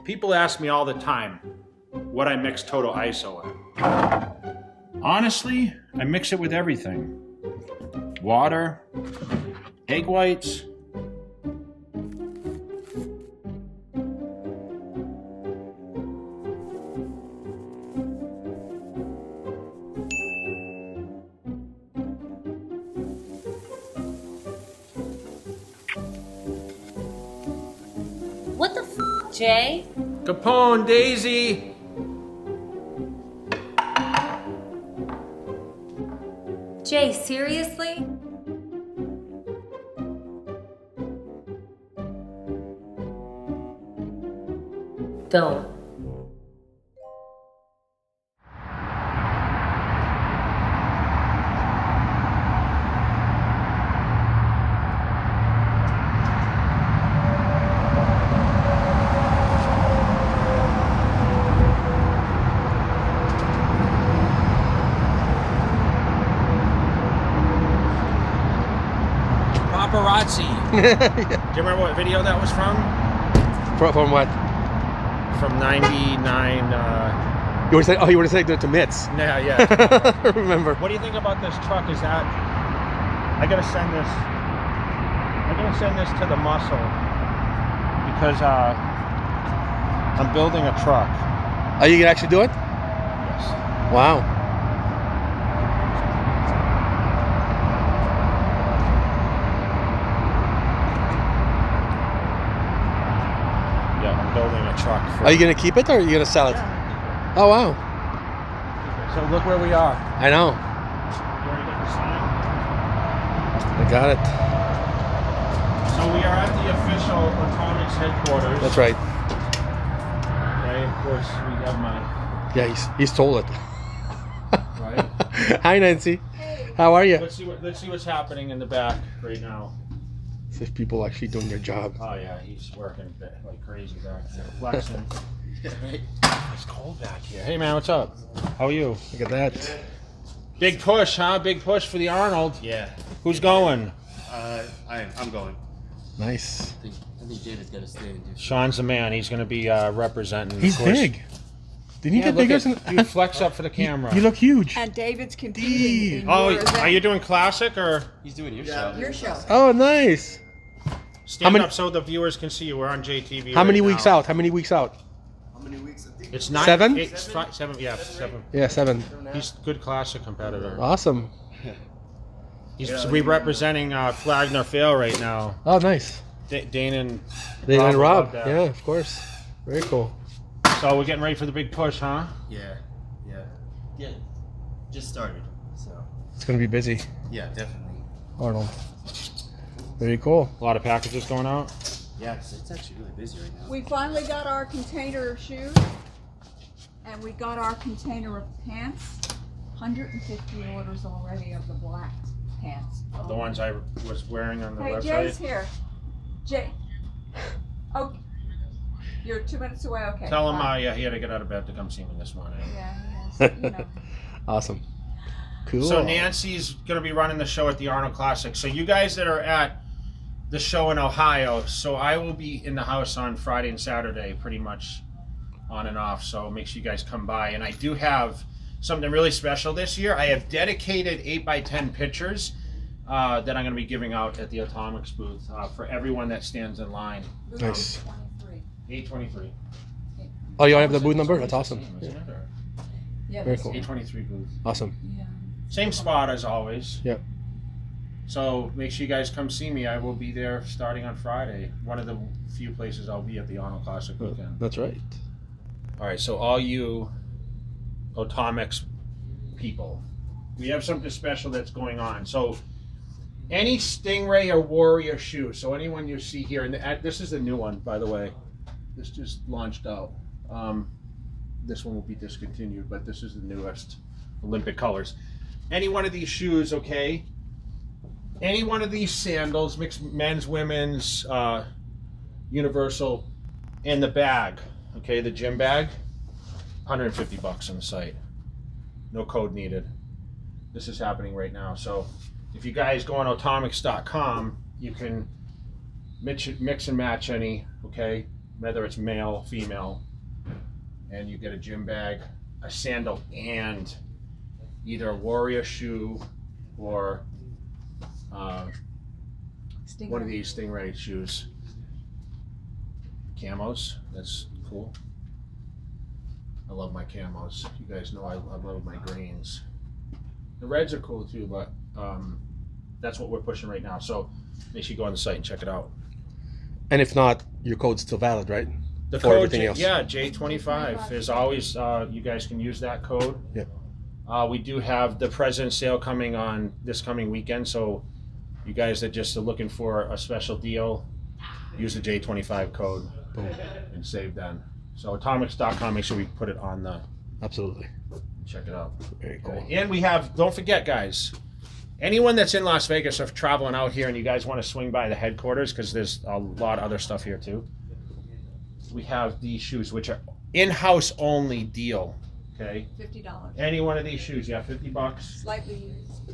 People ask me all the time what I mix Total ISO in. Honestly, I mix it with everything. Water, egg whites. What the f, Jay? Capone, Daisy. Jay, seriously? Don't. Paparazzi. Yeah. Do you remember what video that was from? From what? From 99. You want to say? Oh, you want to say to Mitts? Yeah. I remember. What do you think about this truck? Is that I gotta send this to the muscle because I'm building a truck. Are you gonna actually do it? Yes. Wow. Yeah, I'm building a truck. For Are you gonna keep it or are you gonna sell it? Yeah. Oh wow. So look where we are. I know. You already got the sign? I got it. So we are at the official Otomix headquarters. That's right. Okay, of course we have my Yeah, he's told it. right. Hi Nancy. How are you? Let's see what's happening in the back right now. See if people actually doing their job. Oh yeah, he's working like crazy back there. Flexing. It's cold back here. Hey man, what's up? How are you? Look at that. Big push, huh? Big push for the Arnold. Yeah. Who's going? I'm going. Nice. I think David's got to stay and do. Sean's the man. He's going to be representing. He's of course. big. Didn't he Yeah, get look bigger? at, dude, flex up for the camera. You look huge. And David's competing in Oh, your event. are you doing classic or He's doing your show. Your show. Oh, nice. stand many- up so the viewers can see you? We're on JTV. How many right weeks now. out? How many weeks out? How many weeks? I think It's 9. 7? 8, 5, 7. Yeah, 7. Yeah, 7. He's a good classic competitor. Awesome. He's representing Flagner Fail right now. Oh, nice. Dane and They and Rob. love that. Yeah, of course. Very cool. So we're getting ready for the big push, huh? Yeah. Just started. So It's gonna be busy, yeah, definitely. Arnold. Very cool. A lot of packages going out. Yeah, it's actually really busy right now. We finally got our container of shoes, and we got our container of pants. 150 orders already of the black pants. The ones I was wearing on the Hey, website. Jay's here. Jay. Oh, you're 2 minutes away. Okay. Tell him, bye. yeah, he had to get out of bed to come see me this morning. Yeah, he has, you know. Awesome. Cool. So Nancy's going to be running the show at the Arnold Classic. So you guys that are at the show in Ohio, so I will be in the house on Friday and Saturday, pretty much on and off. So make sure you guys come by. And I do have something really special this year. I have dedicated 8x10 pictures that I'm going to be giving out at the Otomix booth for everyone that stands in line. Nice. 23. 823. Oh, you have the booth number? That's awesome. Isn't it? Or Yeah, Very that's cool. 823 booth. Awesome. Yeah. Same spot as always. Yep. So make sure you guys come see me. I will be there starting on Friday. One of the few places I'll be at the Arnold Classic weekend. That's right. All right, so all you Otomix people, we have something special that's going on. So any Stingray or Warrior shoe, so anyone you see here, and this is the new one, by the way. This just launched out. This one will be discontinued, but this is the newest Olympic colors. Any one of these shoes, okay? Any one of these sandals, mixed men's, women's, universal, and the bag, okay, the gym bag, $150 on the site. No code needed. This is happening right now. So if you guys go on otomix.com, you can mix and match any, okay? whether it's male, female, and you get a gym bag, a sandal, and either a warrior shoe or one of these Stingray shoes. Camos, that's cool. I love my camos. You guys know I love my greens. The reds are cool too, but that's what we're pushing right now. So make sure you go on the site and check it out. And if not, your code's still valid, right? The For code, everything else. yeah, J25 is always, you guys can use that code. Yep. We do have the President's Sale coming on this coming weekend, so you guys that just are looking for a special deal, use the J25 code. Boom. And save then. So Otomix.com, make sure we put it on the, Absolutely. check it out. Very cool. And we have, don't forget guys, anyone that's in Las Vegas or traveling out here and you guys want to swing by the headquarters, because there's a lot of other stuff here too. We have these shoes, which are in-house only deal. Okay. $50. Any one of these shoes, yeah, $50. Slightly used.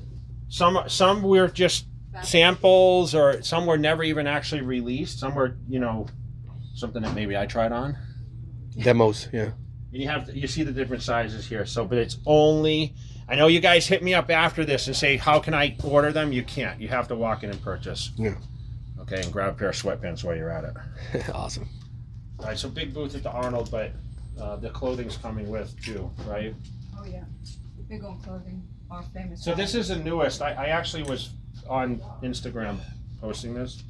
Some were just samples, or some were never even actually released. Some were, you know, something that maybe I tried on. Demos, yeah. And you see the different sizes here. So, but it's only. I know you guys hit me up after this and say, how can I order them? You can't. You have to walk in and purchase. Yeah. Okay, and grab a pair of sweatpants while you're at it. Awesome. All right, so big booth at the Arnold, but the clothing's coming with too, right? Oh yeah, big on clothing, our famous. So this is the newest. I actually was on Instagram posting this.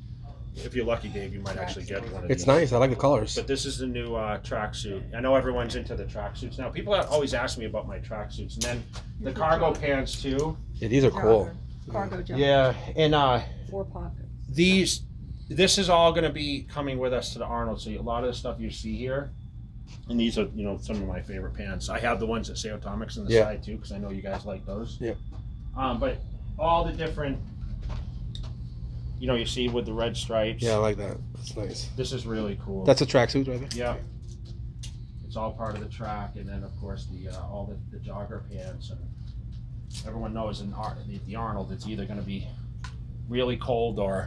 If you're lucky, Dave, you might actually get one of these. It's nice. I like the colors. But this is the new tracksuit. I know everyone's into the tracksuits now. People always ask me about my tracksuits, and then the cargo pants too. Yeah, these are cool. Cargo jumper. Yeah, and 4 pockets. this is all going to be coming with us to the Arnold. So a lot of the stuff you see here, and these are, you know, some of my favorite pants. I have the ones that say Otomix on the side too, because I know you guys like those. Yeah. But all the different, you know, you see with the red stripes. Yeah, I like that. That's nice. This is really cool. That's a tracksuit right there? Yeah. It's all part of the track, and then of course the all the jogger pants, and everyone knows in the Arnold it's either going to be really cold or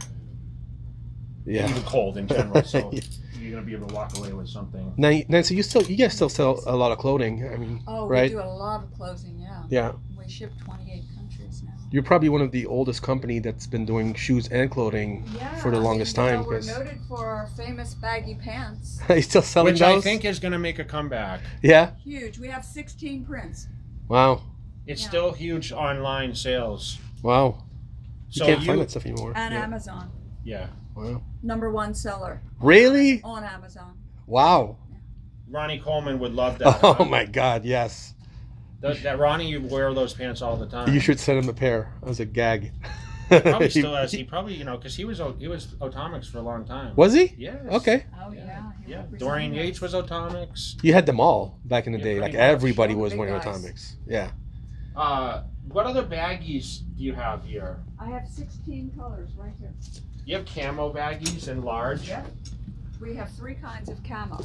even cold in general. So you're going to be able to walk away with something. Now, Nancy, you guys still sell a lot of clothing. I mean, right? We do a lot of clothing. Yeah. Yeah. We ship 28 countries now. You're probably one of the oldest company that's been doing shoes and clothing for the longest time. We're noted for our famous baggy pants. Are you still selling Which those? I think is going to make a comeback. Yeah. Huge. We have 16 prints. Wow. It's still huge online sales. Wow. You So can't find that stuff anymore. And Amazon. Yeah. Wow. #1 seller. Really? On Amazon. Wow. Ronnie Coleman would love that. Oh my God, yes. That Ronnie, you wear those pants all the time. You should send him a pair as a gag. Probably still has. He probably, you know, because he was Otomix for a long time. Was he? Yes. Okay. Oh yeah. Yeah. Dorian Yates was Otomix. You had them all back in the day. Like pretty much. everybody All the was big wearing guys. Otomix. Yeah. What other baggies do you have here? I have 16 colors right here. You have camo baggies in large. Yep. We have 3 kinds of camo.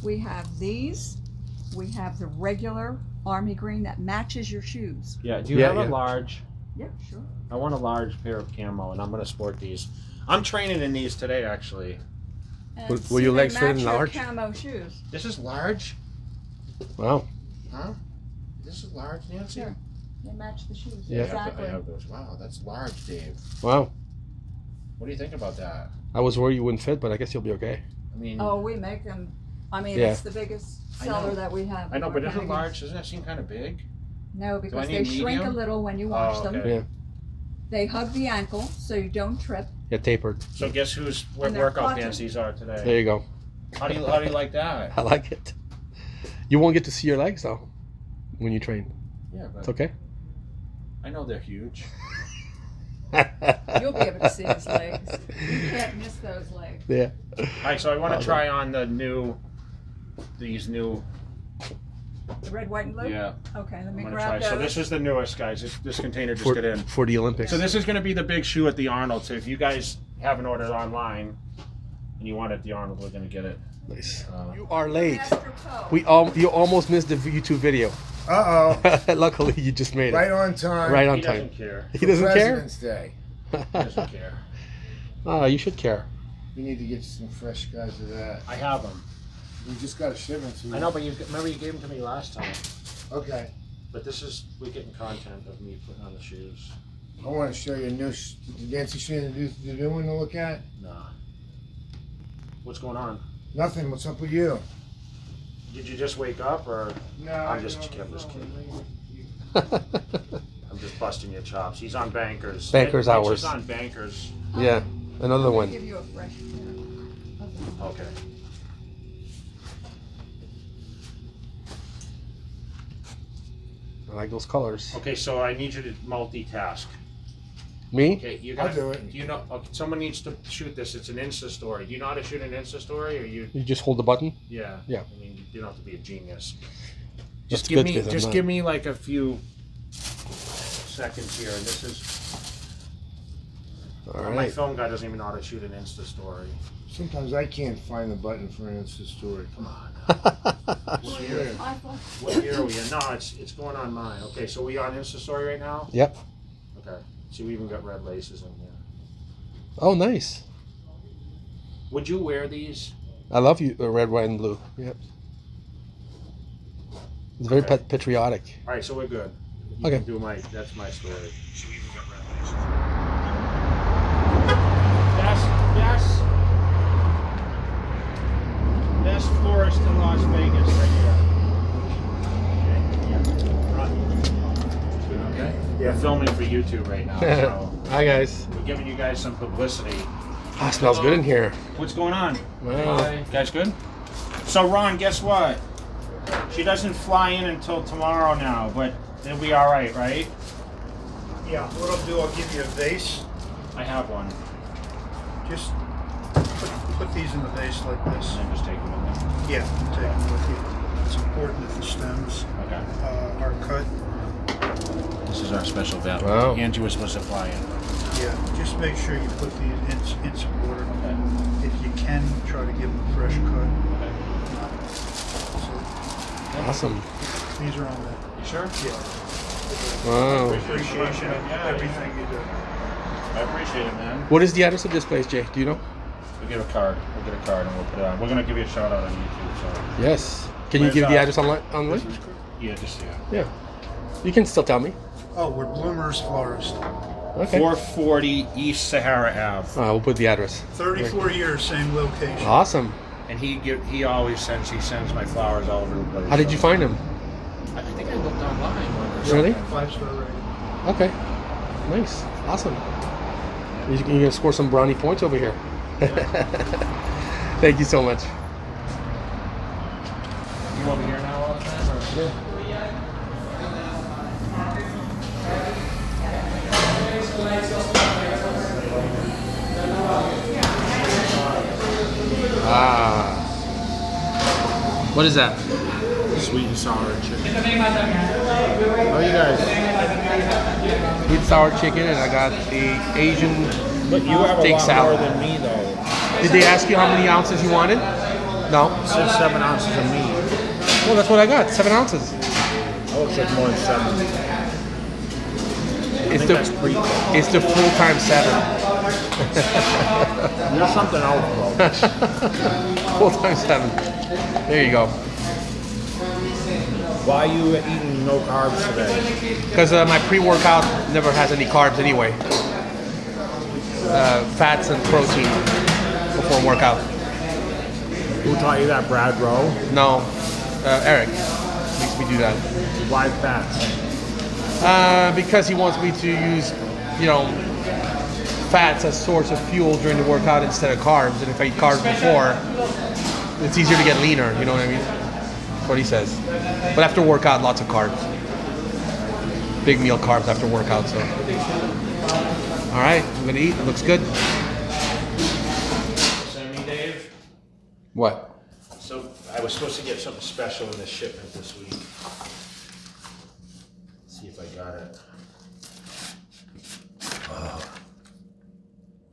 We have these. We have the regular army green that matches your shoes. Yeah. Do you Yeah, have yeah. a large? Yep, sure. I want a large pair of camo, and I'm going to sport these. I'm training in these today, actually. And Will see, your they legs fit match in your large? camo shoes. This is large? Wow. Huh? This is large, Nancy? Sure. They match the shoes. Yeah. Exactly. I have those. Wow, that's large, Dave. Wow. What do you think about that? I was worried you wouldn't fit, but I guess you'll be okay. I mean, Oh, we make them. I mean, Yeah. it's the biggest I know. seller that we have. I know, but isn't Baggies. large? Doesn't that seem kind of big? No, because they need shrink a medium? little when you wash Oh, them. okay. Yeah. They hug the ankle so you don't trip. Yeah, tapered. So guess whose And they're workout cotton. pants these are today? There you go. How do you like that? I like it. You won't get to see your legs though when you train. Yeah, but It's okay. I know they're huge. You'll be able to see his legs. You can't miss those legs. Yeah. All right, so I want to try on these new. The red, white, and blue? Yeah, Okay, let I'm me gonna grab try. those. So this is the newest, guys. This container just got in. For the Olympics. So this is going to be the big shoe at the Arnold. So if you guys haven't ordered online and you want it at the Arnold, we're going to get it. Nice. You are late. Master Poe. You almost missed the YouTube video. Uh-oh. Luckily, you just made it. Right on time. Right on He time. doesn't care. He doesn't care. President's Day. He doesn't care. Oh, you should care. You need to get some fresh guys of that. I have them. We just got a shipment to you. I know, but remember you gave them to me last time. Okay. But we're getting content of me putting on the shoes. I want to show you a new. Did Nancy show you the new one to look at? Nah. What's going on? Nothing. What's up with you? Did you just wake up, or No. I'm just kidding. I'm just busting your chops. He's on Bankers. Bankers Mitch hours. is on Bankers. Yeah, another I'll one. give you a fresh pair. Okay. I like those colors. Okay, so I need you to multitask. Me? Okay, you're I'll gonna. do it. Do you know? Okay, someone needs to shoot this. It's an Insta story. Do you know how to shoot an Insta story, or you? You just hold the button? Yeah. Yeah. I mean, you don't have to be a genius. That's Just good, give me. 'cause I'm Just not. give me like a few seconds here, and this is. All My right. film guy doesn't even know how to shoot an Insta story. Sometimes I can't find the button for an Insta story. Come on. Year. iPhone. What year are we in? No, it's going on mine. Okay, so we on Insta story right now? Yep. Okay. See, we even got red laces in here. Oh, nice. Would you wear these? I love you, red, white, and blue. Yep. It's very Okay. patriotic. All right, so we're good. You Okay. can do that's my story. See, we even got red laces. Best florist in Las Vegas right here. Okay. We're filming for YouTube right now, so Hi, guys. we're giving you guys some publicity. Ah, smells good in here. What's going on? Wow. Guys good? So Ron, guess what? She doesn't fly in until tomorrow now, but it'll be all right, right? Yeah, what I'll do, I'll give you a vase. I have one. Just put these in the vase like this. And just take them with me. Yeah, take them with you. It's important that the stems Okay. are cut. This is our special vet. Wow. Angie was supposed to fly in. Yeah, just make sure you put these in some order. Okay. If you can, try to give them a fresh cut. Okay. Awesome. So these are on the You sure? Wow. appreciation of Yeah, everything you do. I appreciate it, man. What is the address of this place, Jay? Do you know? We'll get a card. We'll get a card and we'll put it on. We're gonna give you a shout out on YouTube. So Yes. Can you Where's give the that? address online? yeah, just yeah. Yeah. You can still tell me. Oh, we're Bloomer's Florist. Okay. 440 East Sahara Ave. We'll put the address. 34 years, same location. Awesome. And he always sends my flowers all over the place. How did you find him? I think I looked online. Really? 5-star rating. Okay. Nice. Awesome. You're gonna score some brownie points over here. Thank you so much. You over here now all the time? Or? Ah. What is that? Sweet and sour chicken. How are you guys? Sweet and sour chicken, and I got the Asian But you have a steak lot salad. more than me, though. Did they ask you how many ounces you wanted? No. It says 7 ounces of meat. Well, that's what I got. 7 ounces. Oh, it says more than 7. It's that's pretty cool. it's the full-time 7. You're something else, bro. Full-time 7. There you go. Why are you eating no carbs today? Because my pre-workout never has any carbs anyway. Fats and protein before workout. Who taught you that, Brad Rowe? No, Eric makes me do that. Why fats? Because he wants me to use, fats as source of fuel during the workout instead of carbs. And if I eat carbs before, it's easier to get leaner. You know what I mean? That's what he says. But after workout, lots of carbs. Big meal carbs after workout. So, all right, I'm gonna eat. It looks good. Send me, Dave. What? So I was supposed to get something special in this shipment this week. Let's see if I got it.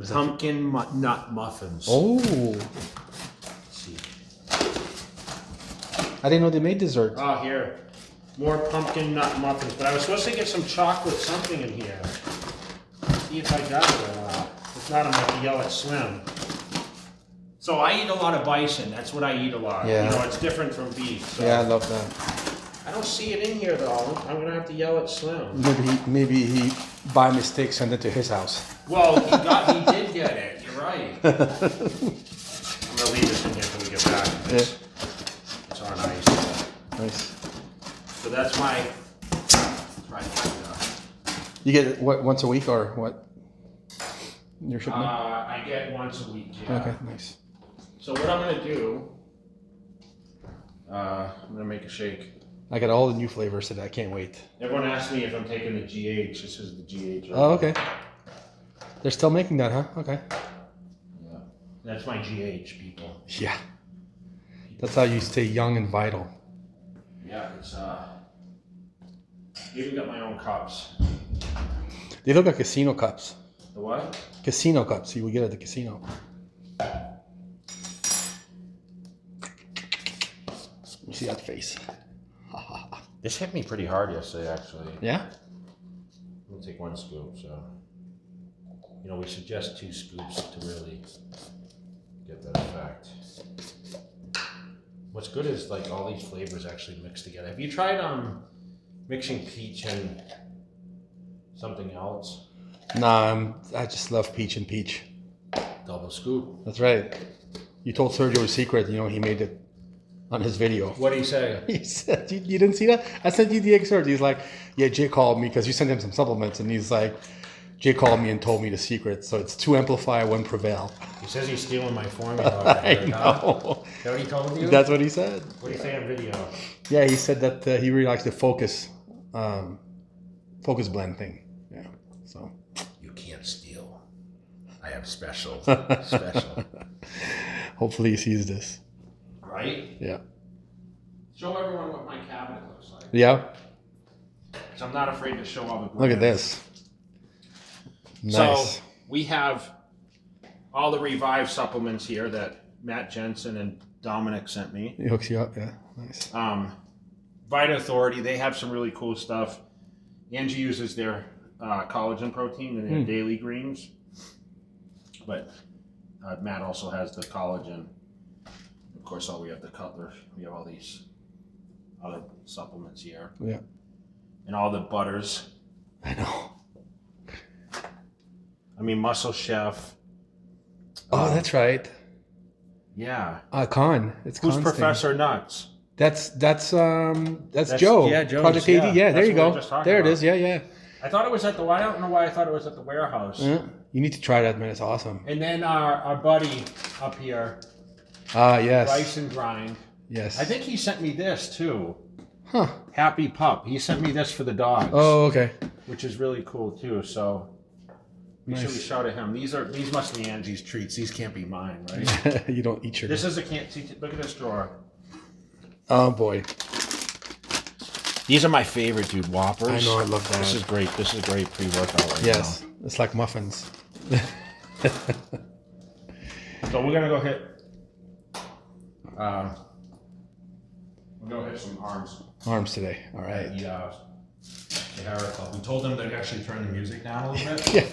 Pumpkin nut muffins. Oh, Let's see. I didn't know they made desserts. Oh, here. More pumpkin nut muffins. But I was supposed to get some chocolate something in here. See if I got it or not. If not, I'm going to yell at Slim. So I eat a lot of bison. That's what I eat a lot. Yeah. You know, it's different from beef. So. Yeah, I love that. I don't see it in here though. I'm gonna have to yell at Slim. Maybe he by mistake sent it to his house. Well, he did get it. You're right. I'm gonna leave this in here until we get back. It's on ice. Nice. So that's my. You get it what once a week or what? Your shipment? I get once a week. Yeah. Okay, nice. So what I'm gonna do? I'm gonna make a shake. I got all the new flavors today. I can't wait. Everyone asks me if I'm taking the GH. This is the GH. Oh, okay. They're still making that, huh? Okay. Yeah. That's my GH, people. Yeah. That's how you stay young and vital. Yeah, it's even got my own cups. They look like casino cups. The what? Casino cups you would get at the casino. You see that face? This hit me pretty hard yesterday, actually. Yeah? I'm gonna take one scoop, so. You know, we suggest 2 scoops to really get that effect. What's good is like all these flavors actually mix together. Have you tried mixing peach and something else? Nah, I just love peach and peach. Double scoop. That's right. You told Sergio a secret, you know, he made it on his video. What did he say? He said, you didn't see that? I sent you the excerpt. He's like, yeah, Jay called me because you sent him some supplements. And he's like, Jay called me and told me the secret. So it's 2 amplify, 1 prevail. He says he's stealing my formula. I know. Is that what he told you? That's what he said. What did he say on video? Yeah, he said that he really likes the focus blend thing. Yeah, so. You can't steal. I have special. Hopefully he sees this. Right? Yeah. Show everyone what my cabinet looks like. Yeah. So I'm not afraid to show all the brands. Look at this. Nice. So we have all the Revive supplements here that Matt Jensen and Dominic sent me. He hooks you up, yeah. Nice. Vita Authority, they have some really cool stuff. Angie uses their collagen protein in their daily greens. But Matt also has the collagen. Of course, we have the Cutler. We have all these other supplements here. Yeah. And all the butters. I know. I mean, Muscle Chef. Oh, that's right. Yeah. Con. It's Who's Con's Professor Nuts? That's Joe. Yeah, Joe's, Project AD. yeah. Yeah, there That's you what we were go. just talking There it about. is. Yeah, yeah. I thought it was at the. I don't know why I thought it was at the warehouse. Yeah. You need to try that, man. It's awesome. And then our buddy up here, Yes. Rice and Grind. Yes. I think he sent me this too. Huh. Happy Pup. He sent me this for the dogs. Oh, okay. Which is really cool too. So we should shout at him. These must be Angie's treats. These can't be mine, right? You don't eat your. This is a can't. See, look at this drawer. Oh boy. These are my favorite, dude. Whoppers. I know. I love that. This is great. This is a great pre-workout right Yes. It's like muffins. now. So we're gonna go hit. We're gonna hit some arms. Arms today. All right. The Sahara Club. We told them to actually turn the music down a little bit. Yeah.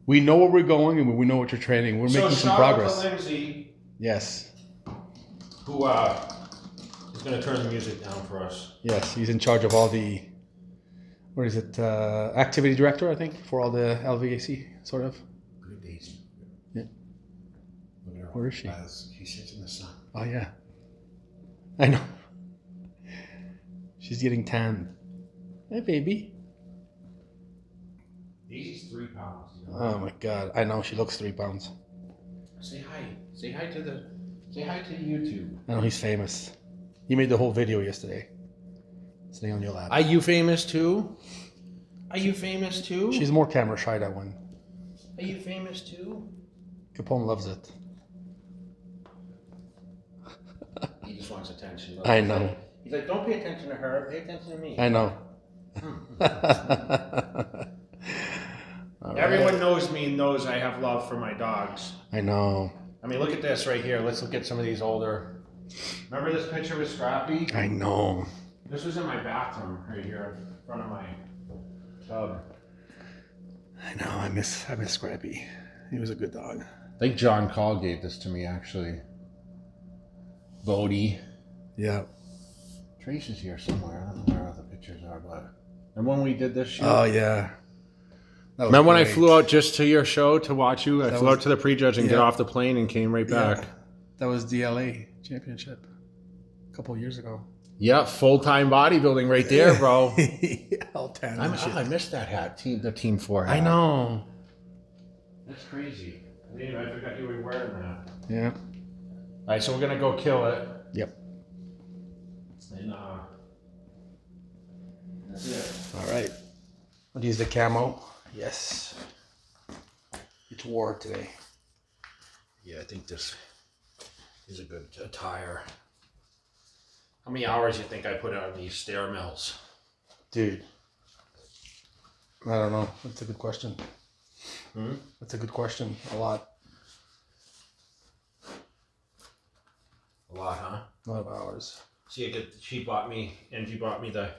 We know where we're going and we know what you're training. We're making some progress. So shout out to Lindsay, Yes. who is going to turn the music down for us. Yes. He's in charge of all the. What is it? Activity director, I think, for all the LVAC, sort of. Good Daisy. Yeah. Look at her. Where is she? She sits in the sun. Oh yeah. I know. She's getting tan. Hey, baby. Daisy's 3 pounds. You know? Oh my God. I know. She looks 3 pounds. Say hi. Say hi to the YouTube. I know he's famous. He made the whole video yesterday. Sitting on your lap. Are you famous too? Are you famous too? She's more camera shy, that one. Are you famous too? Capone loves it. He just wants attention. I know. He's like, don't pay attention to her. Pay attention to me. I know. Everyone knows me and knows I have love for my dogs. I know. I mean, look at this right here. Let's look at some of these older. Remember this picture with Scrappy? I know. This was in my bathroom right here in front of my tub. I know. I miss Scrappy. He was a good dog. think John Call gave this to me actually. Bodie. Yeah. Trace is here somewhere. I don't know where all the pictures are, but. And when we did this shoot. Oh yeah. That was Remember when I great. flew out just to your show to watch you? I That flew was- out to the prejudge and get yeah. off the plane and came right back. Yeah. That was DLA championship a couple years ago. Yeah, full-time bodybuilding right there, bro. All 10. I missed that hat, the Team 4 hat. I know. That's crazy. I forgot you were wearing that. Yeah. All right, so we're going to go kill it. Yep. And, that's it. All right. I'll use the camo. Yes. It's war today. Yeah, I think this is a good attire. How many hours do you think I put on these stair mills? Dude. I don't know. That's a good question. That's a good question. A lot. A lot, huh? A lot of hours. See, Angie bought me the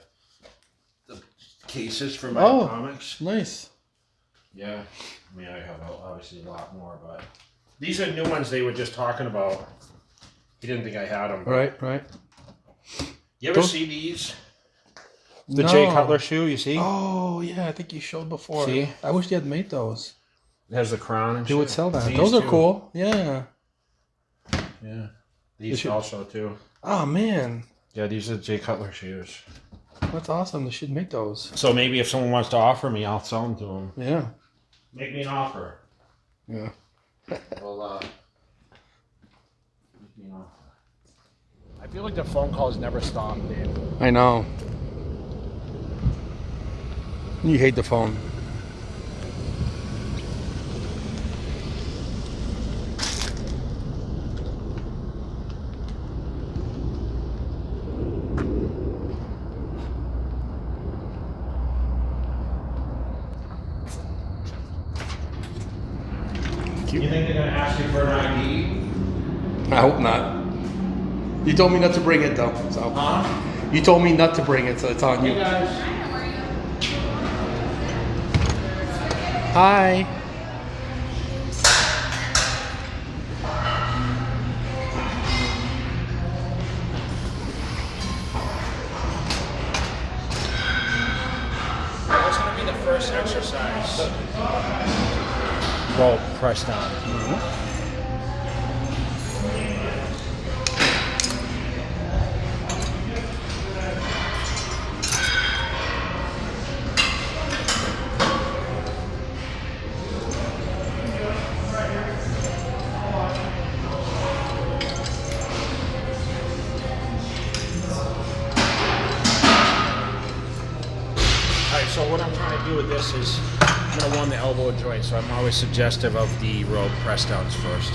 cases for my Oh. comics. Nice. Yeah, I mean, I have obviously a lot more, but these are new ones they were just talking about. He didn't think I had them. Right, right. You ever Those- see these? The Jay Cutler shoe, you see? Oh, yeah. I think you showed before. See? I wish you had made those. It has the crown and They shit. would sell that. These Those are too. cool. Yeah. Yeah. These should- also too. Oh, man. Yeah, these are Jay Cutler shoes. That's awesome. They should make those. So maybe if someone wants to offer me, I'll sell them to them. Yeah. Make me an offer. Yeah. Well, make me an offer. I feel like the phone calls never stop, Dave. I know. You hate the phone. You think they're gonna ask you for an ID? I hope not. You told me not to bring it though, so. Huh? You told me not to bring it, so it's on you. Hey guys. Hi. What's gonna be the first exercise? Roll press down. Alright, so what I'm trying to do with this is I'm going to warm the elbow joint, so I'm always suggestive of the rope press downs first.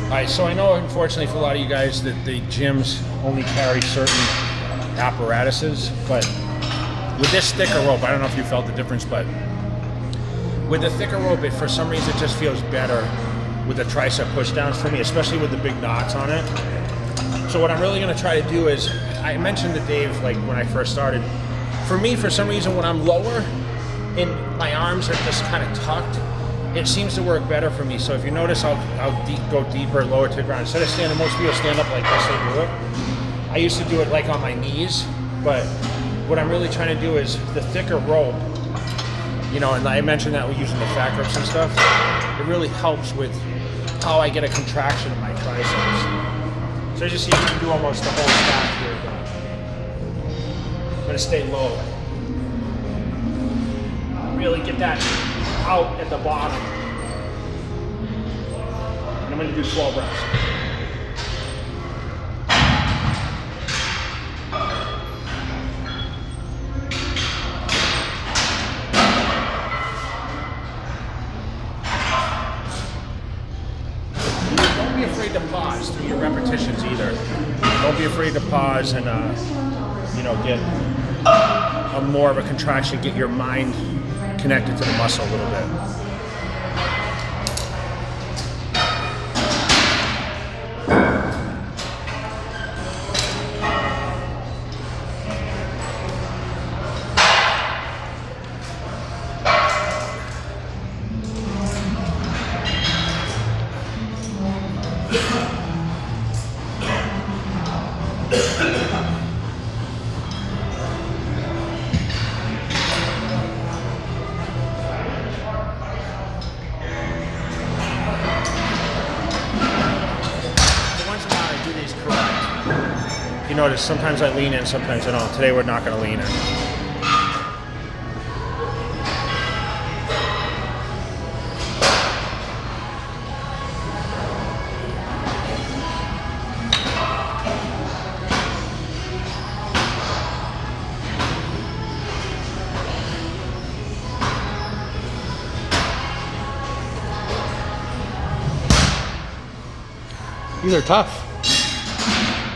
Alright, so I know unfortunately for a lot of you guys that the gyms only carry certain apparatuses, but with this thicker rope, I don't know if you felt the difference, but with the thicker rope, it for some reason it just feels better with the tricep push downs for me, especially with the big knots on it. So what I'm really going to try to do is, I mentioned to Dave, like when I first started, for me, for some reason, when I'm lower and my arms are just kind of tucked, it seems to work better for me. So if you notice, I'll go deeper, lower to the ground. Instead of standing, most people stand up like this, they do it. I used to do it like on my knees, but what I'm really trying to do is the thicker rope, you know, and I mentioned that we're using the fat grips and stuff, it really helps with how I get a contraction of my triceps. So as you see, you can do almost the whole stack here. I'm gonna stay low. Really get that out at the bottom. And I'm gonna do 12 reps. Don't be afraid to pause through your repetitions either. Don't be afraid to pause and you know, get a more of a contraction, get your mind connected to the muscle a little bit. Once in a while I do these correct. You notice sometimes I lean in, sometimes I don't. Today we're not going to lean in. These are tough.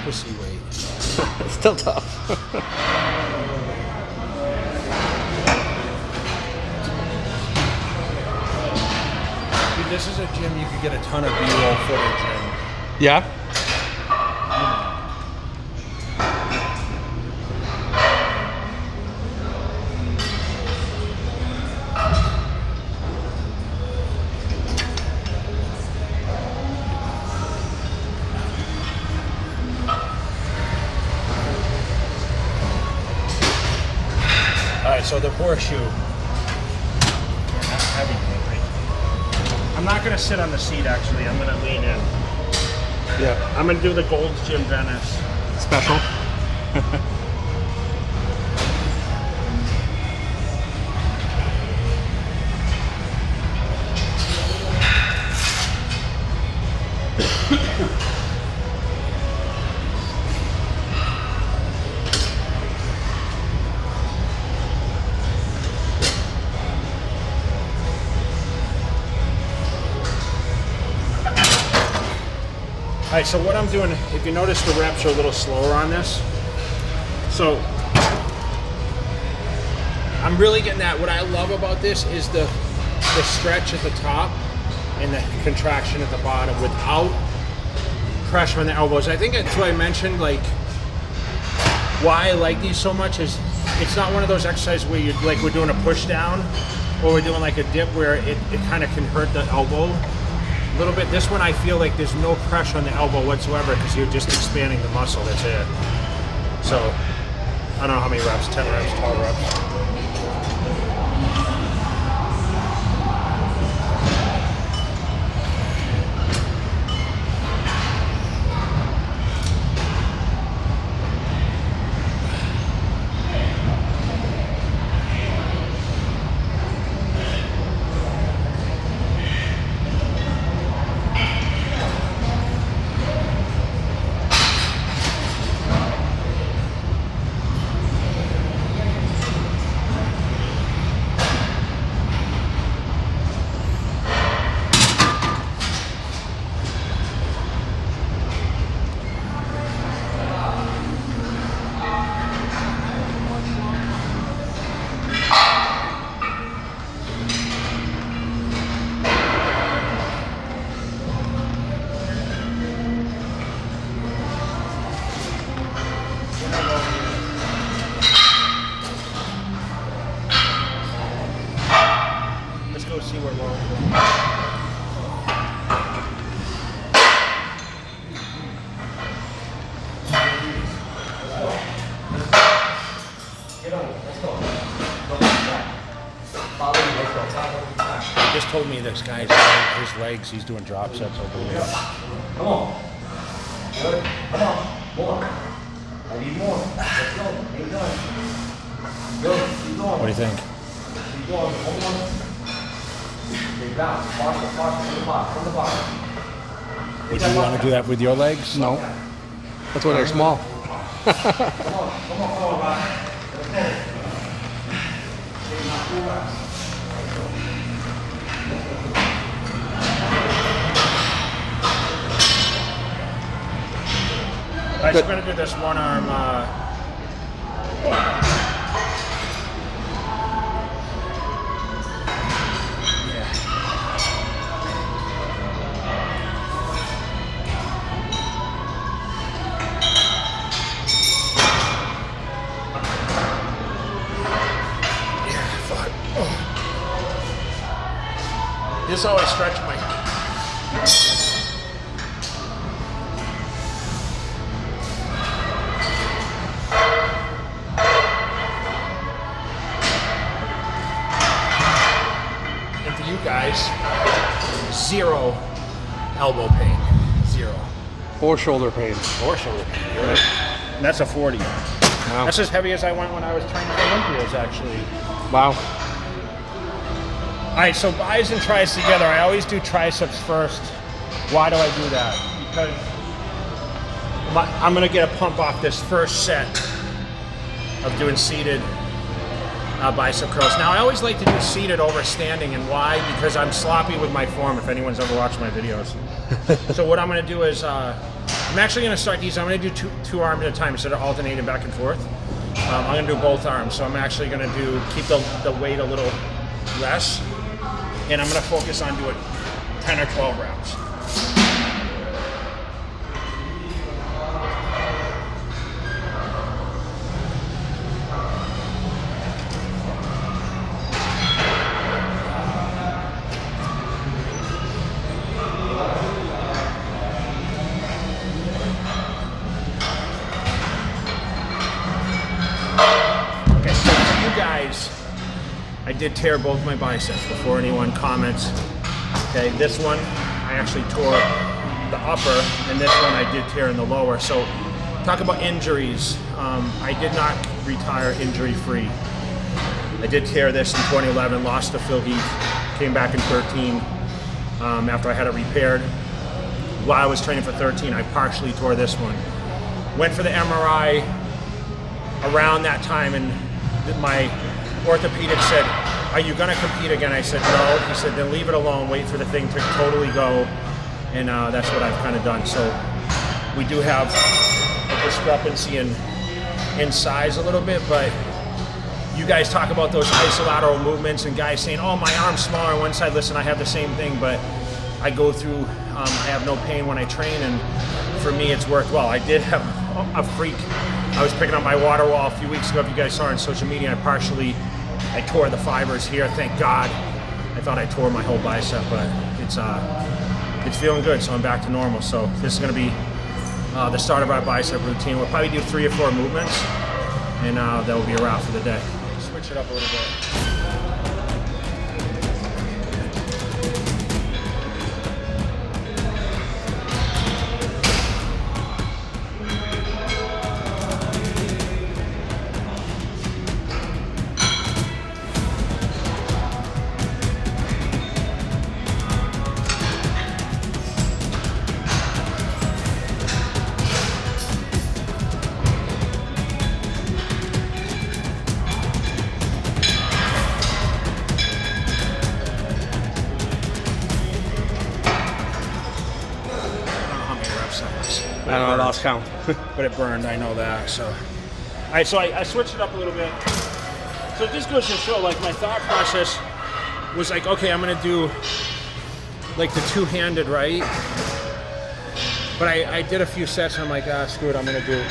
Pussy weight. Still tough. Dude, this is a gym you could get a ton of B-roll footage in. Yeah. Alright, so the horseshoe. I'm not going to sit on the seat actually, I'm going to lean in. Yeah. I'm going to do the Gold's Gym Venice. Special. Alright, so what I'm doing, if you notice the reps are a little slower on this. So, I'm really getting at, what I love about this is the stretch at the top and the contraction at the bottom without pressure on the elbows. I think that's what I mentioned, like, why I like these so much is it's not one of those exercises where you're, like we're doing a push down or we're doing like a dip where it kind of can hurt the elbow a little bit. This one I feel like there's no pressure on the elbow whatsoever because you're just expanding the muscle, that's it. So, I don't know how many reps, 10 reps, 12 reps. See where we're He just told me this guy's his legs, he's doing drop sets over there. Come on. Good. Come on. More. I need more. Let's go. Keep going. Good. Keep going. What do you think? Keep going. One more. Big bounce. From the bottom. Would you want to do that with your legs? No. That's why they're small. Come on, Bob. Let's go. All right, so we're going to do this one arm. This always stretch my. guys, 0 elbow pain, 0. Or shoulder pain. Or shoulder pain. Right. And that's a 40. Wow. That's as heavy as I went when I was training for Olympias, actually. Wow. All right, so bis and tris together. I always do triceps first. Why do I do that? Because I'm gonna get a pump off this first set of doing seated bicep curls. Now, I always like to do seated over standing, and why? Because I'm sloppy with my form, if anyone's ever watched my videos. So what I'm gonna do is, I'm actually gonna start these, I'm gonna do two arms at a time instead of alternating back and forth. I'm gonna do both arms, so I'm actually gonna keep the weight a little less, and I'm gonna focus on doing 10 or 12 reps. I did tear both my biceps before anyone comments. Okay, this one I actually tore the upper, and this one I did tear in the lower. So talk about injuries. I did not retire injury-free. I did tear this in 2011, lost to Phil Heath, came back in 13 after I had it repaired. While I was training for 13, I partially tore this one. Went for the MRI around that time, and my orthopedic said, "Are you gonna compete again?" I said, "No." He said, "Then leave it alone, wait for the thing to totally go." And that's what I've kind of done. So we do have a discrepancy in size a little bit, but you guys talk about those isolateral movements and guys saying, "Oh, my arm's smaller on one side." Listen, I have the same thing, but I go through, I have no pain when I train, and for me it's worked well. I did have a freak. I was picking up my water wall a few weeks ago, if you guys saw on social media. I tore the fibers here, thank God. I thought I tore my whole bicep, but it's feeling good, so I'm back to normal. So this is gonna be the start of our bicep routine. We'll probably do 3 or 4 movements, and that will be a wrap for the day. Switch it up a little bit. I don't know, I lost count. But it burned, I know that. So, all right, so I switched it up a little bit. So this goes to show, like, my thought process was like, okay, I'm gonna do like the two-handed, right? But I did a few sets, and I'm like, screw it, I'm gonna do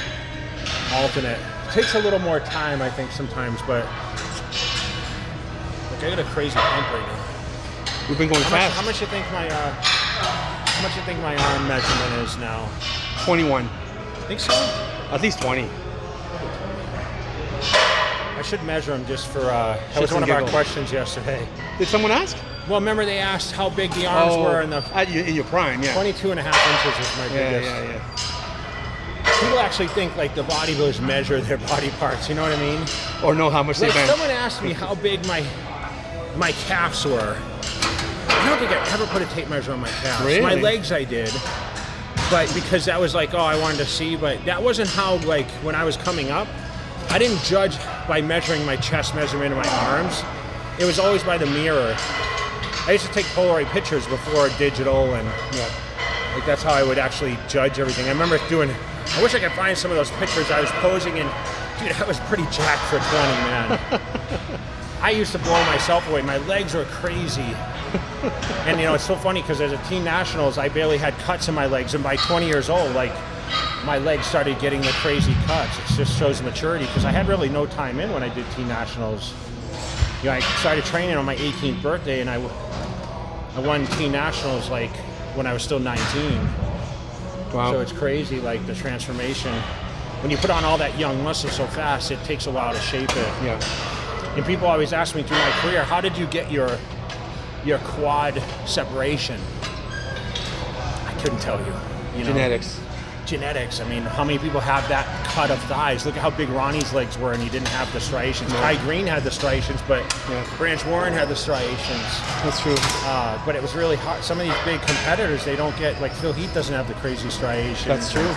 alternate. It takes a little more time, I think, sometimes, but like, I got a crazy pump right now. We've been going fast. How much you think my arm measurement is now? 21. Think so? At least 20. I should measure them just for, that was one of our questions yesterday. Did someone ask? Well, remember they asked how big the arms were in the... In your prime, yeah. 22 and a half inches was my biggest. Yeah. People actually think like the bodybuilders measure their body parts, you know what I mean? Or know how much they Like bench. someone asked me how big my calves were. I don't think I ever put a tape measure on my calves. Really? My legs I did. But because that was like, I wanted to see, but that wasn't how, like, when I was coming up, I didn't judge by measuring my chest measurement of my arms. It was always by the mirror. I used to take Polaroid pictures before digital, and like that's how I would actually judge everything. I remember I wish I could find some of those pictures I was posing in. Dude, I was pretty jacked for 20, man. I used to blow myself away. My legs were crazy. And it's so funny because as a teen nationals, I barely had cuts in my legs, and by 20 years old, like, my legs started getting the crazy cuts. It just shows maturity, because I had really no time in when I did teen nationals. I started training on my 18th birthday, and I won teen nationals like when I was still 19. Wow. So it's crazy, like, the transformation. When you put on all that young muscle so fast, it takes a while to shape it. Yeah. And people always ask me through my career, how did you get your your quad separation? I couldn't tell you. You know? Genetics. I mean, how many people have that cut of thighs? Look at how big Ronnie's legs were, and he didn't have the striations. Kai Green had the striations, but Branch Warren had the striations. That's true. But it was really hard. Some of these big competitors, they don't get, like Phil Heath doesn't have the crazy striations. That's true.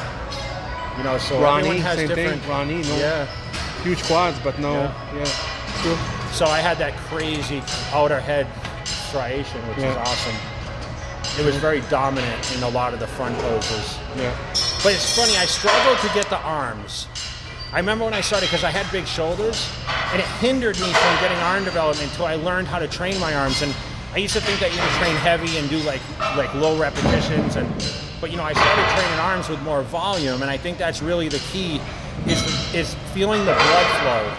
You know, so Ronnie, everyone has same different. thing. Ronnie, no. Yeah. Huge quads, but no. Yeah. True. So I had that crazy outer head striation, which is awesome. It was very dominant in a lot of the front poses. Yeah. But it's funny, I struggled to get the arms. I remember when I started, because I had big shoulders, and it hindered me from getting arm development until I learned how to train my arms. And I used to think that you would train heavy and do like low repetitions, but you know, I started training arms with more volume, and I think that's really the key, is feeling the blood flow.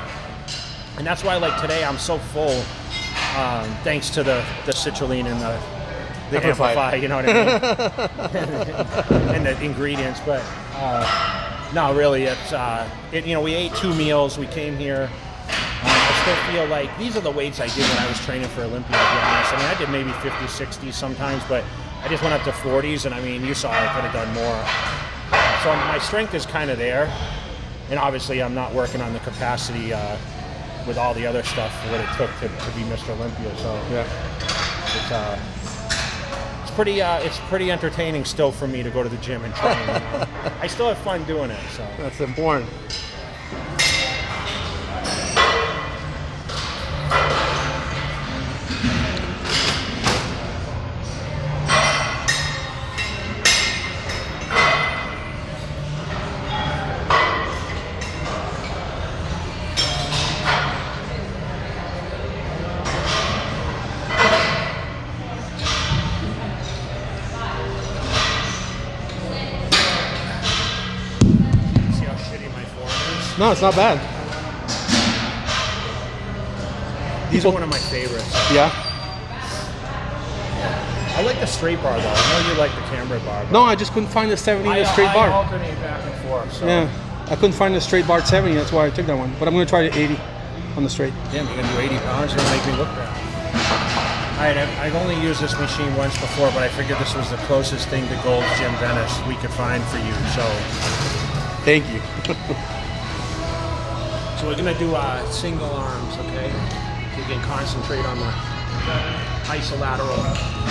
And that's why, like today, I'm so full, thanks to the citrulline and the Amplify, you know what I mean? And the ingredients, but no, really, it's you know, we ate 2 meals. We came here. I still feel like these are the weights I did when I was training for Olympia. To be honest, I mean, I did maybe 50s, 60s sometimes, but I just went up to 40s, and I mean, you saw I could have done more. So my strength is kind of there, and obviously, I'm not working on the capacity with all the other stuff what it took to be Mr. Olympia. So it's pretty entertaining still for me to go to the gym and train. You know? I still have fun doing it. So that's important. No, it's not bad. These are one of my favorites. Yeah? I like the straight bar though. I know you like the camera bar. No, I just couldn't find the 70 in the straight bar. I alternate back and forth. So. Yeah, I couldn't find the straight bar 70, that's why I took that one. But I'm going to try the 80 on the straight. Damn, you're going to do 80 pounds? You're going to make me look bad. Alright, I've only used this machine once before, but I figured this was the closest thing to Gold's Gym Venice we could find for you, so. Thank you. So we're gonna do single arms, okay? So you can concentrate on the isolateral.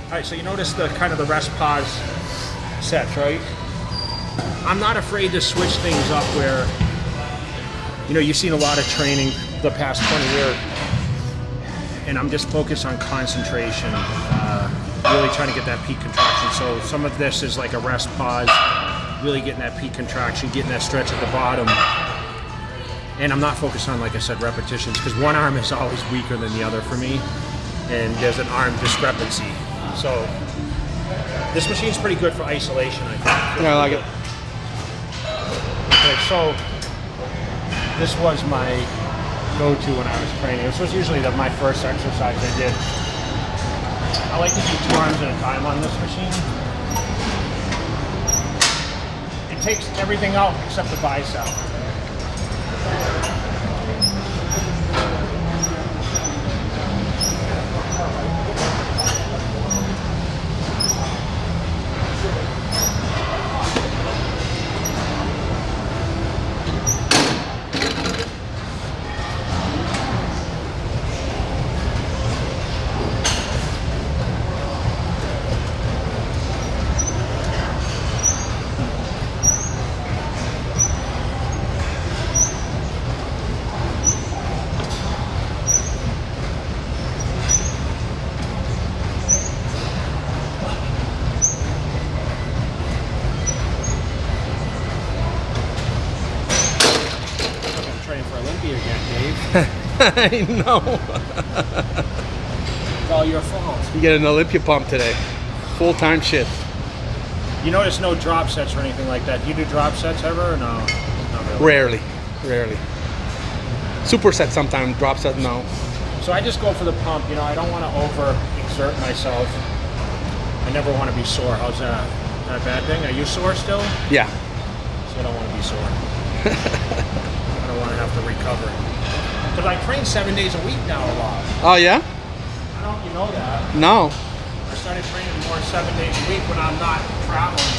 Alright, so you notice the kind of the rest pause sets, right? I'm not afraid to switch things up where, you know, you've seen a lot of training the past 20 years, and I'm just focused on concentration, really trying to get that peak contraction. So some of this is like a rest pause, really getting that peak contraction, getting that stretch at the bottom. And I'm not focused on, like I said, repetitions, because one arm is always weaker than the other for me, and there's an arm discrepancy. So this machine's pretty good for isolation, I think. Yeah, I like it. Okay, so this was my go-to when I was training. This was usually my first exercise I did. I like to do 2 arms at a time on this machine. It takes everything out except the bicep. again, Dave. I know. It's all your fault. You get an Olympia pump today. Full-time shift. You notice no drop sets or anything like that. Do you do drop sets ever or no? Not really. Rarely. Superset sometimes, drop set no. So I just go for the pump. You know, I don't want to over-exert myself. I never want to be sore. How's that? Is that a bad thing? Are you sore still? Yeah. So I don't want to be sore. I don't want to have to recover. Because I train 7 days a week now a lot. Oh yeah? I don't know if you know that. No. I started training more 7 days a week when I'm not traveling.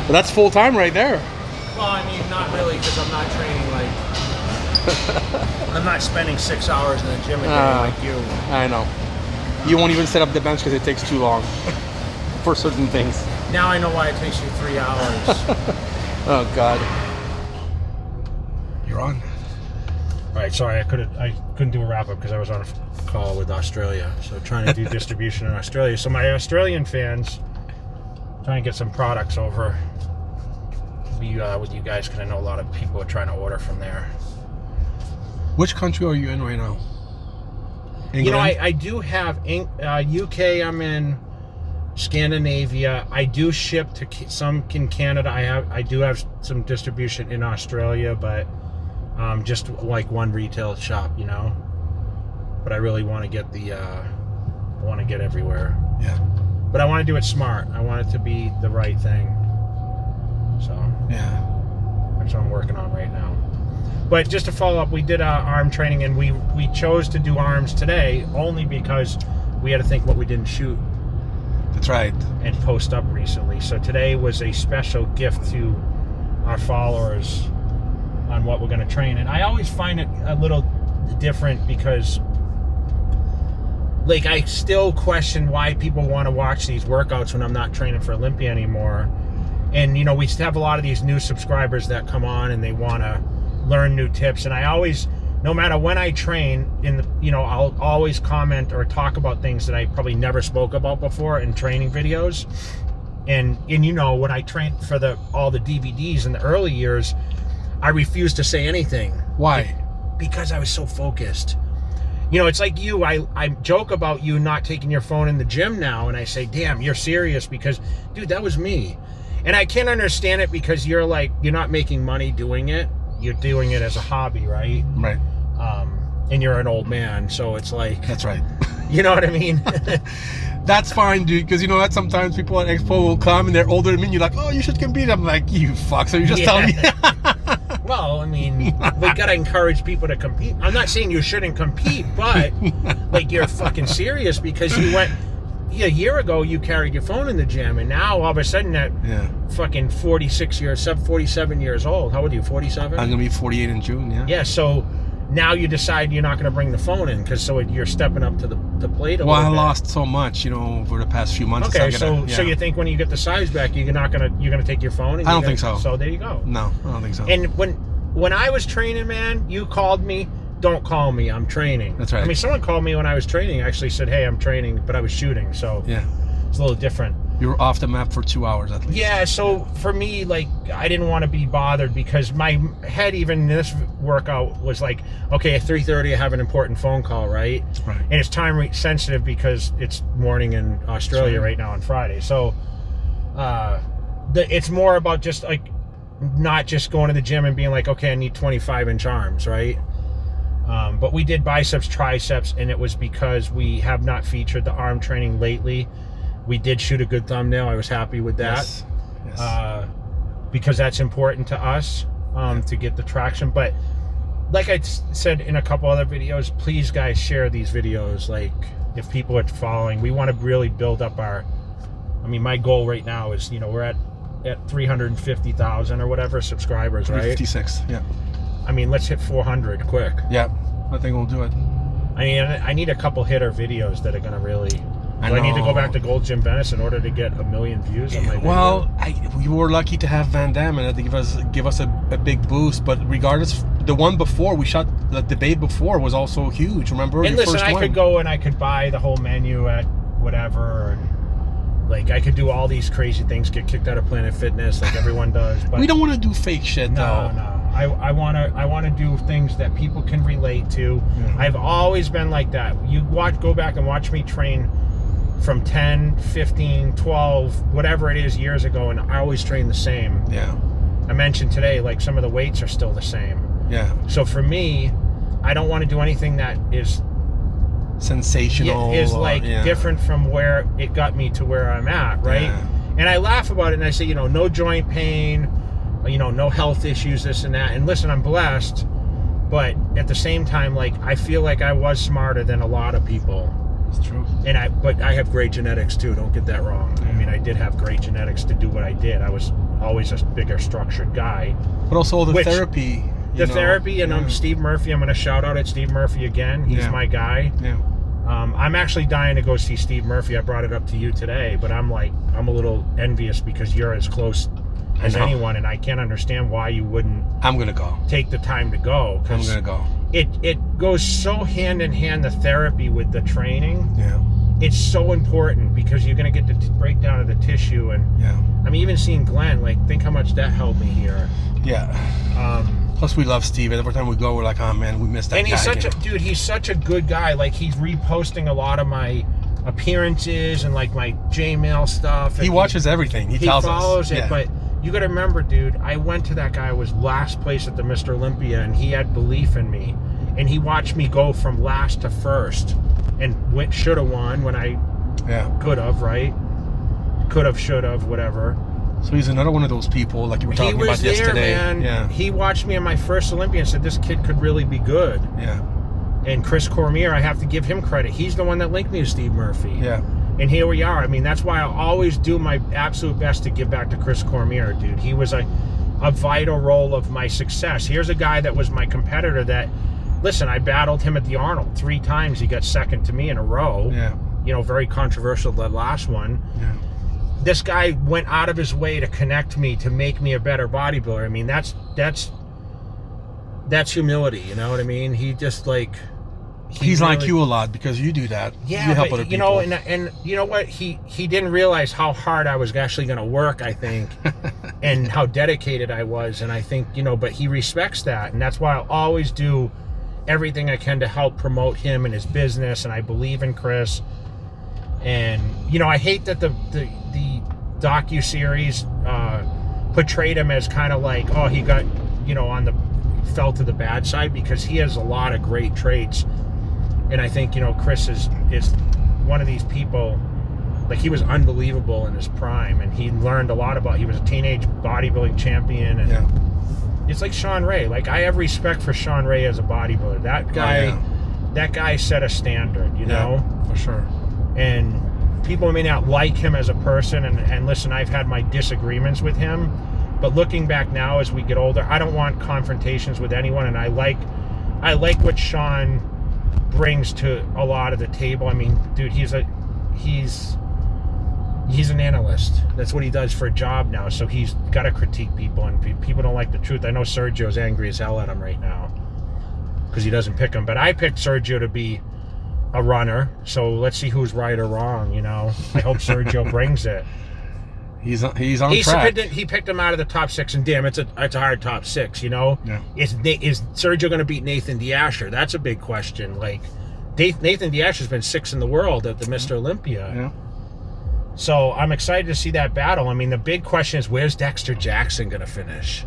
But that's full-time right there. Well, I mean, not really, because I'm not training like... I'm not spending 6 hours in the gym a day like you. I know. You won't even set up the bench because it takes too long for certain things. Now I know why it takes you 3 hours. Oh God. You're on. All right, sorry, I couldn't do a wrap up because I was on a call with Australia. So trying to do distribution in Australia. So my Australian fans, trying to get some products over with you guys because I know a lot of people are trying to order from there. Which country are you in right now? England? You know, I do have UK. I'm in Scandinavia. I do ship to some in Canada. I do have some distribution in Australia, but just like one retail shop, you know. But I really want to get I want to get everywhere. Yeah. But I want to do it smart. I want it to be the right thing. So yeah, that's what I'm working on right now. But just to follow up, we did arm training, and we chose to do arms today only because we had to think what we didn't shoot. That's right. And post up recently. So today was a special gift to our followers on what we're going to train. And I always find it a little different because, like, I still question why people want to watch these workouts when I'm not training for Olympia anymore. And, you know, we have a lot of these new subscribers that come on and they want to learn new tips. And I always, no matter when I train, I'll always comment or talk about things that I probably never spoke about before in training videos. And you know, when I trained for all the DVDs in the early years, I refused to say anything. Why? Because I was so focused. You know, it's like you, I joke about you not taking your phone in the gym now, and I say, damn, you're serious, because, dude, that was me. And I can't understand it because you're not making money doing it. You're doing it as a hobby, right? Right. And you're an old man, so it's like... That's right. You know what I mean? That's fine, dude, because you know what? Sometimes people at Expo will come and they're older than me, and you're like, oh, you should compete. I'm like, you fuck, so you're just telling me... Well, I mean, we gotta encourage people to compete. I'm not saying you shouldn't compete, but like, you're fucking serious, because you went... a year ago, you carried your phone in the gym, and now all of a sudden that fucking 47 years old. How old are you, 47? I'm going to be 48 in June, yeah. Yeah, so now you decide you're not going to bring the phone in because you're stepping up to the plate a little bit. I lost so much, over the past few months. Okay, so you think when you get the size back, you're gonna take your phone? And I don't think so. So there you go. No, I don't think so. And when I was training, man, you called me. Don't call me. I'm training. That's right. I mean, someone called me when I was training. Actually said, "Hey, I'm training," but I was shooting, so yeah, it's a little different. You were off the map for 2 hours at least. Yeah, so for me, like, I didn't want to be bothered because my head, even in this workout, was like, okay, at 3:30 I have an important phone call, right? Right. And it's time sensitive because it's morning in Australia right now on Friday. So it's more about just like not just going to the gym and being like, okay, I need 25-inch arms, right? But we did biceps, triceps, and it was because we have not featured the arm training lately. We did shoot a good thumbnail. I was happy with that. Yes. Because that's important to us to get the traction. But like I said in a couple other videos, please, guys, share these videos. Like, if people are following, we want to really build up my goal right now is, we're at 350,000 or whatever subscribers, right? 356, yeah. I mean, let's hit 400 quick. Yeah, I think we'll do it. I mean, I need a couple hitter videos that are going to really... I need to go back to Gold Gym Venice in order to get 1 million views on my video. Well, we were lucky to have Van Damme, and I think give us a big boost. But regardless, the one before we shot, the debate before was also huge. Remember? And listen, I could go and I could buy the whole menu at whatever, and like I could do all these crazy things, get kicked out of Planet Fitness like everyone does. But we don't want to do fake shit, though. No. I wanna do things that people can relate to. Yeah. I've always been like that. You go back and watch me train from 10, 15, 12, whatever it is years ago, and I always train the same. Yeah. I mentioned today, like some of the weights are still the same. Yeah. So for me, I don't want to do anything that is Sensational. like different from where it got me to where I'm at, right? Yeah. And I laugh about it and I say, no joint pain, no health issues, this and that. And listen, I'm blessed, but at the same time, like I feel like I was smarter than a lot of people. It's true. But I have great genetics too. Don't get that wrong. I mean, I did have great genetics to do what I did. I was always a bigger, structured guy. But also the therapy. Therapy, and Steve Murphy. I'm going to shout out at Steve Murphy again. He's my guy. Yeah. I'm actually dying to go see Steve Murphy. I brought it up to you today, but I'm a little envious because you're as close as anyone, and I can't understand why you wouldn't. I'm gonna go. Take the time to go. I'm gonna go. It goes so hand in hand, the therapy with the training. Yeah. It's so important because you're gonna get the breakdown of the tissue, and I'm even seeing Glenn. Like, think how much that helped me here. Yeah. Plus, we love Steve. Every time we go, we're like, oh man, we missed that guy. And he's such a good guy. Like, he's reposting a lot of my appearances and like my J-mail stuff. He watches everything. He tells us. He follows it, but you got to remember, dude, I went to that guy. I was last place at the Mr. Olympia, and he had belief in me. And he watched me go from last to first, and should have won when I could have, right? Could have, should have, whatever. So he's another one of those people, like you were talking about yesterday. Man. Yeah. He watched me in my first Olympia and said, this kid could really be good. Yeah. And Chris Cormier, I have to give him credit. He's the one that linked me to Steve Murphy. Yeah. And here we are. I mean, that's why I always do my absolute best to give back to Chris Cormier, dude. He was a vital role of my success. Here's a guy that was my competitor that, listen, I battled him at the Arnold 3 times. He got second to me in a row. Yeah. Very controversial, the last one. Yeah. This guy went out of his way to connect me, to make me a better bodybuilder. I mean, that's humility, you know what I mean? He just he's really, like you a lot because you do that. Yeah, you help other people. And you know what? He didn't realize how hard I was actually going to work, I think, and how dedicated I was. And I think, but he respects that. And that's why I'll always do everything I can to help promote him and his business. And I believe in Chris. And, I hate that the docu-series portrayed him as kind of like, oh, he got, fell to the bad side, because he has a lot of great traits. And I think, Chris is one of these people, like, he was unbelievable in his prime, and he learned a lot he was a teenage bodybuilding champion, and it's like Sean Ray. Like, I have respect for Sean Ray as a bodybuilder. That guy set a standard, you know? For sure. And people may not like him as a person, and listen, I've had my disagreements with him, but looking back now as we get older, I don't want confrontations with anyone, and I like what Sean brings to a lot of the table. I mean, dude, he's an analyst. That's what he does for a job now, so he's got to critique people, and people don't like the truth. I know Sergio's angry as hell at him right now because he doesn't pick him, but I picked Sergio to be a runner, so let's see who's right or wrong. I hope Sergio brings it. He's on track. He picked him out of the top 6, and damn, it's a hard top 6. Yeah. Is Sergio going to beat Nathan D'Asher? That's a big question. Like, Nathan D'Asher's been 6th in the world at the Mr. Olympia. Yeah. So I'm excited to see that battle. I mean, the big question is, where's Dexter Jackson going to finish?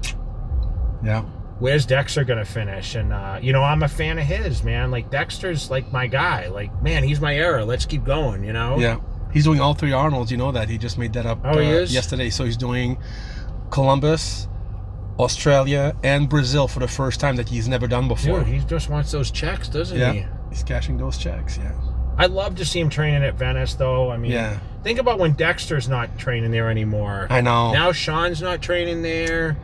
Yeah. Where's Dexter going to finish? And, I'm a fan of his, man. Like, Dexter's, like, my guy. Like, man, he's my era. Let's keep going, Yeah. He's doing all 3 Arnolds. You know that. He just made that up he is? yesterday. So he's doing Columbus, Australia, and Brazil for the first time that he's never done before. Dude, he just wants those checks, doesn't he? He's cashing those checks, I'd love to see him training at Venice, though. I mean, think about when Dexter's not training there anymore. I know. Now Sean's not training there.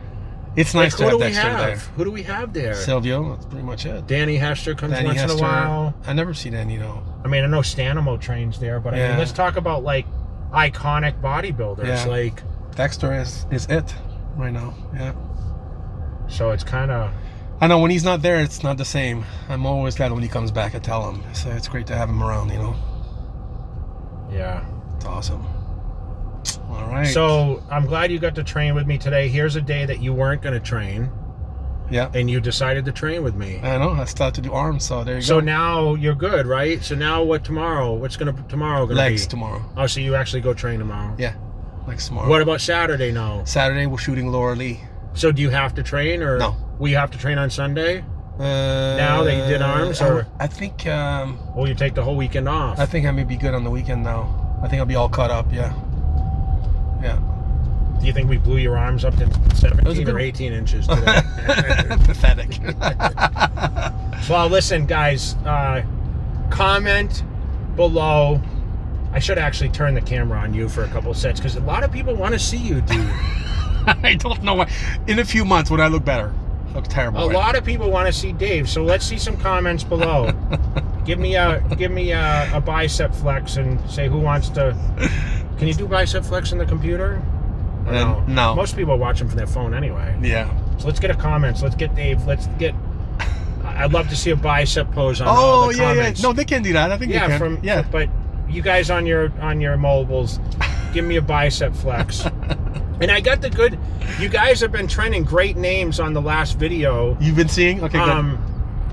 It's nice to have Dexter there. Who do we have there? Silvio, that's pretty much it. Danny Hester comes once in a while. I never see Danny, I mean, I know Stanimo trains there, but I mean, let's talk about, like, iconic bodybuilders. Yeah. Like, Dexter is it right now, So it's kind of... I know when he's not there, it's not the same. I'm always glad when he comes back. I tell him. So it's great to have him around, Yeah. It's awesome. All right. So I'm glad you got to train with me today. Here's a day that you weren't going to train. Yeah. and you decided to train with me. I know. I started to do arms, so there you So go. now you're good, right? So now what tomorrow? What's tomorrow gonna Legs be? tomorrow. Oh, so you actually go train tomorrow? Yeah, legs tomorrow. What about Saturday now? Saturday we're shooting Laura Lee. So do you have to train, or No. will you have to train on Sunday? Now that you did arms, or I think will you take the whole weekend off? I think I may be good on the weekend now. I think I'll be all caught up. Yeah. Yeah. Do you think we blew your arms up to 17 good- or 18 inches today? Pathetic. Well, listen, guys. Comment below. I should actually turn the camera on you for a couple of sets because a lot of people want to see you, dude. I don't know why. In a few months, when I look better, I look terrible. A lot of people want to see Dave, so let's see some comments below. Give me a bicep flex and say who wants to. Can you do bicep flex on the computer? Or no. No. Most people are watching from their phone anyway. Yeah. So let's get a comment. Let's get Dave. Let's get. I'd love to see a bicep pose on all the comments. No, they can do that. I think they can. But you guys on your mobiles, give me a bicep flex. And I got the good. You guys have been trending great names on the last video. You've been seeing? Okay, good.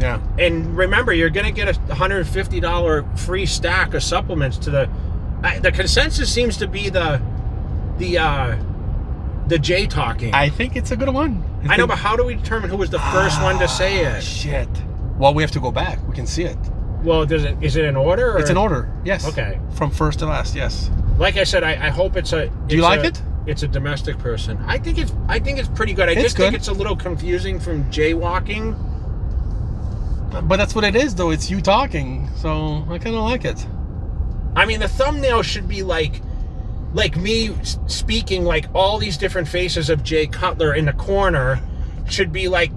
Yeah. And remember, you're gonna get a $150 free stack of supplements to the consensus seems to be the J talking. I think it's a good one. I know, but how do we determine who was the first one to say it? Shit. Well, we have to go back. We can see it. Well, is it in order? Or? It's in order. Yes. Okay. From first to last. Yes. Like I said, I hope it's a. Do you like it? It's a domestic person. I think it's pretty good. I just think it's a little confusing from jaywalking. But that's what it is, though. It's you talking, so I kind of like it. I mean, the thumbnail should be like me speaking, like all these different faces of Jay Cutler in the corner should be like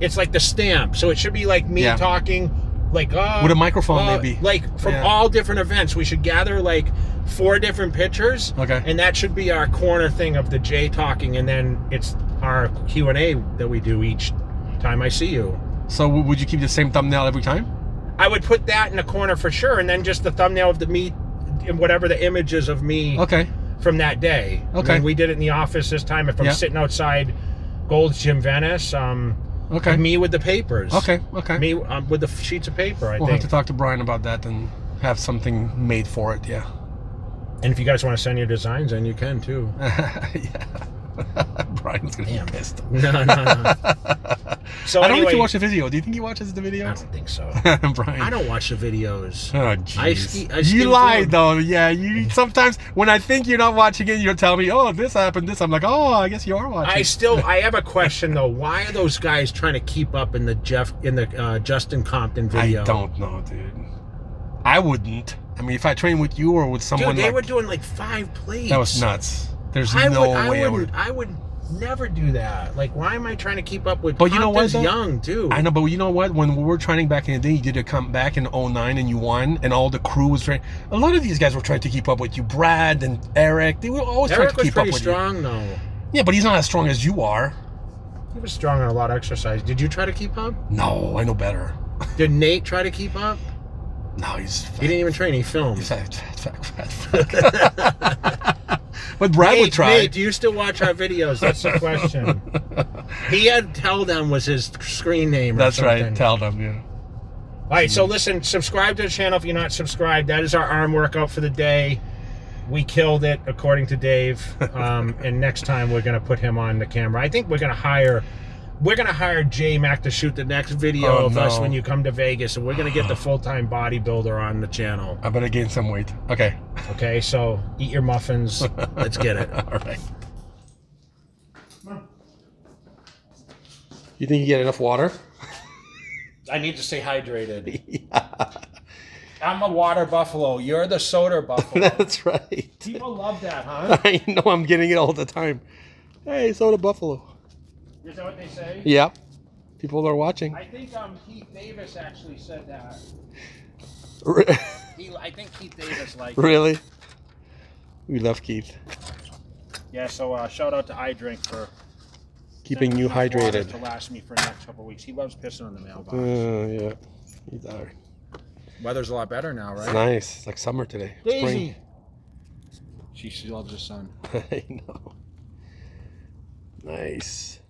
it's like the stamp. So it should be like me talking, like with a microphone, maybe, like from all different events. We should gather like 4 different pictures, and that should be our corner thing of the Jay talking, and then it's our Q&A that we do each time I see you. So would you keep the same thumbnail every time? I would put that in the corner for sure, and then just the thumbnail of the me, and whatever the images of me from that day. Okay. And we did it in the office this time. If I'm sitting outside Gold's Gym Venice, me with the papers. Okay. Me with the sheets of paper, I We'll think. have to talk to Brian about that and have something made for it, yeah. And if you guys want to send your designs, then you can too. Yeah. Brian's going to be pissed. No. So I don't know anyway, if you watch the video. Do you think he watches the videos? I don't think so. Brian. I don't watch the videos. Oh, jeez. I you lied, though. Yeah, you sometimes, when I think you're not watching it, you'll tell me, oh, this happened, this. I'm like, oh, I guess you are watching. I have a question, though. Why are those guys trying to keep up in the Justin Compton video? I don't know, dude. I wouldn't. I mean, if I train with you or with someone, dude, they were doing like 5 plates. That was nuts. There's no way I would never do that. Like, why am I trying to keep up with? But you know what? Compton's young too. I know, but you know what? When we were training back in the day, you did a comeback in 09 and you won, and all the crew was training. A lot of these guys were trying to keep up with you. Brad and Eric, they were always trying to keep up with you. Eric was pretty strong, though. Yeah, but he's not as strong as you are. He was strong on a lot of exercise. Did you try to keep up? No, I know better. Did Nate try to keep up? No, he's fat. He didn't even train. He filmed. He's fat. But Brad would try. Nate, do you still watch our videos? That's the question. He had Tell Them was his screen name. That's right. Tell Them, yeah. All right, so listen, subscribe to the channel if you're not subscribed. That is our arm workout for the day. We killed it, according to Dave. And next time we're gonna put him on the camera. I think we're gonna hire J Mac to shoot the next video of us when you come to Vegas, and we're gonna get the full-time bodybuilder on the channel. I better gain some weight. Okay. Okay, so eat your muffins. Let's get it. All right. You think you get enough water? I need to stay hydrated. Yeah. I'm a water buffalo. You're the soda buffalo. That's right. People love that, huh? I know. I'm getting it all the time. Hey, soda buffalo. Is that what they say? Yeah. People are watching. I think Keith Davis actually said that. I think Keith Davis liked it. Really? We love Keith. Yeah, so shout out to iDrink for keeping you hydrated. To last me for the next couple of weeks. He loves pissing on the mailbox. Yeah. He's all right. Weather's a lot better now, right? It's nice. It's like summer today. Daisy. She loves the sun. I know. Nice.